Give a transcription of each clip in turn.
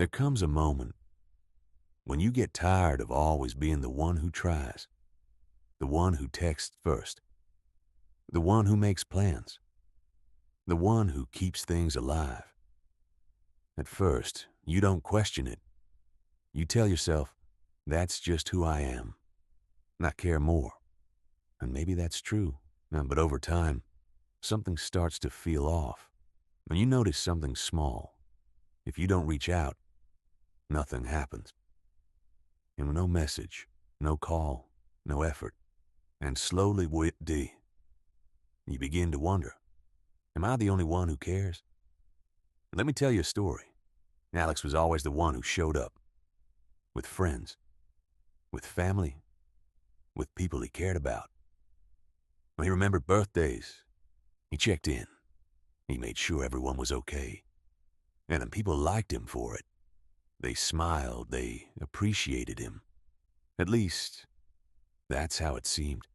There comes a moment when you get tired of always being the one who tries, the one who texts first, the one who makes plans, the one who keeps things alive. At first, you don't question it. You tell yourself, that's just who I am, not care more. And maybe that's true. But over time, something starts to feel off. When you notice something small, if you don't reach out, nothing happens. And no message, no call, no effort. And slowly, you begin to wonder, am I the only one who cares? Let me tell you a story. Alex was always the one who showed up. With friends, with family, with people he cared about. When he remembered birthdays, he checked in. He made sure everyone was okay. And then people liked him for it. They smiled, they appreciated him. At least, that's how it seemed.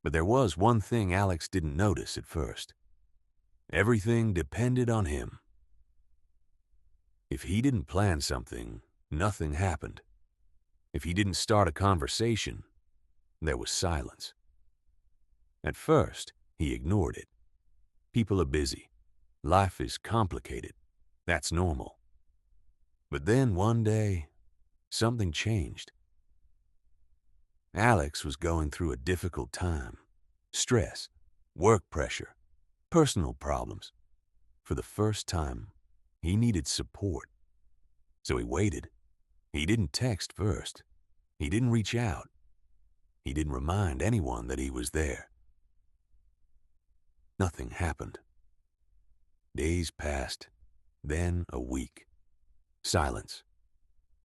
But there was one thing Alex didn't notice at first. Everything depended on him. If he didn't plan something, nothing happened. If he didn't start a conversation, there was silence. At first, he ignored it. People are busy. Life is complicated. That's normal. But then one day, something changed. Alex was going through a difficult time. Stress, work pressure, personal problems. For the first time, he needed support. So he waited. He didn't text first. He didn't reach out. He didn't remind anyone that he was there. Nothing happened. Days passed, then a week. Silence.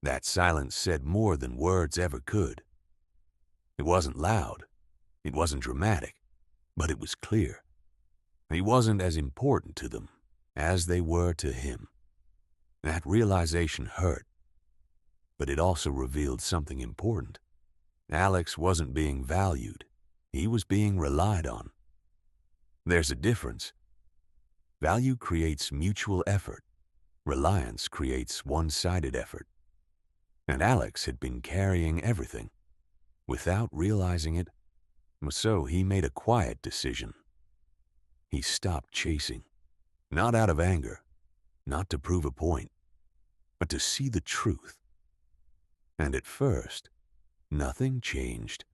That silence said more than words ever could. It wasn't loud. It wasn't dramatic. But it was clear. He wasn't as important to them as they were to him. That realization hurt. But it also revealed something important. Alex wasn't being valued. He was being relied on. There's a difference. Value creates mutual effort. Reliance creates one-sided effort. And Alex had been carrying everything. Without realizing it, so he made a quiet decision. He stopped chasing. Not out of anger, not to prove a point, but to see the truth. And at first, nothing changed.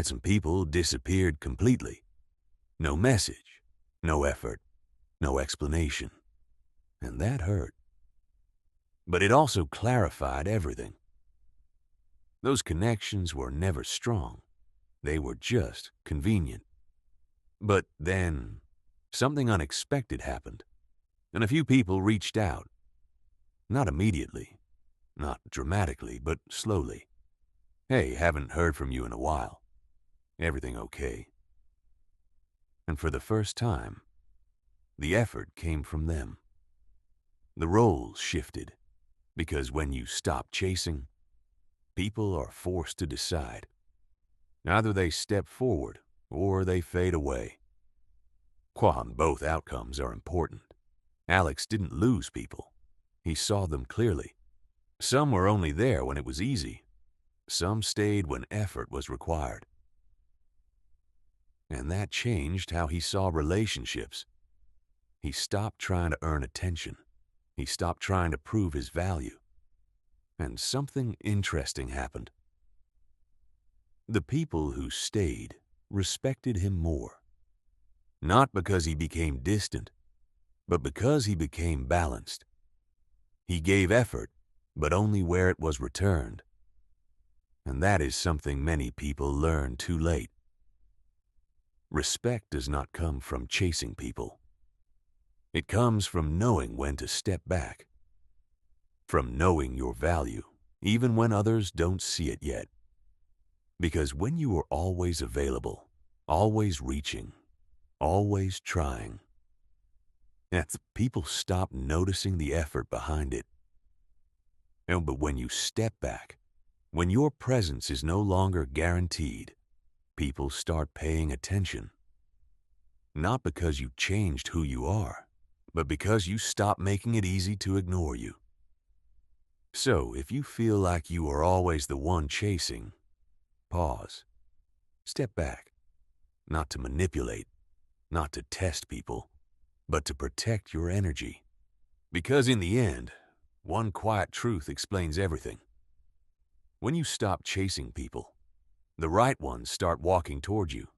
Some people disappeared completely. No message, no effort, no explanation. And that hurt. But it also clarified everything. Those connections were never strong. They were just convenient. But then, something unexpected happened, and a few people reached out. Not immediately, not dramatically, but slowly. Hey, haven't heard from you in a while. Everything okay? And for the first time, the effort came from them. The roles shifted, because when you stop chasing, people are forced to decide. Either they step forward, or they fade away. Both outcomes are important. Alex didn't lose people. He saw them clearly. Some were only there when it was easy. Some stayed when effort was required. And that changed how he saw relationships. He stopped trying to earn attention. He stopped trying to prove his value. And something interesting happened. The people who stayed respected him more. Not because he became distant, but because he became balanced. He gave effort, but only where it was returned. And that is something many people learn too late. Respect does not come from chasing people. It comes from knowing when to step back. From knowing your value, even when others don't see it yet. Because when you are always available, always reaching, always trying, people stop noticing the effort behind it. But when you step back, when your presence is no longer guaranteed, people start paying attention. Not because you changed who you are, but because you stop making it easy to ignore you. So, if you feel like you are always the one chasing, pause. Step back. Not to manipulate, not to test people, but to protect your energy. Because in the end, one quiet truth explains everything. When you stop chasing people, the right ones start walking toward you.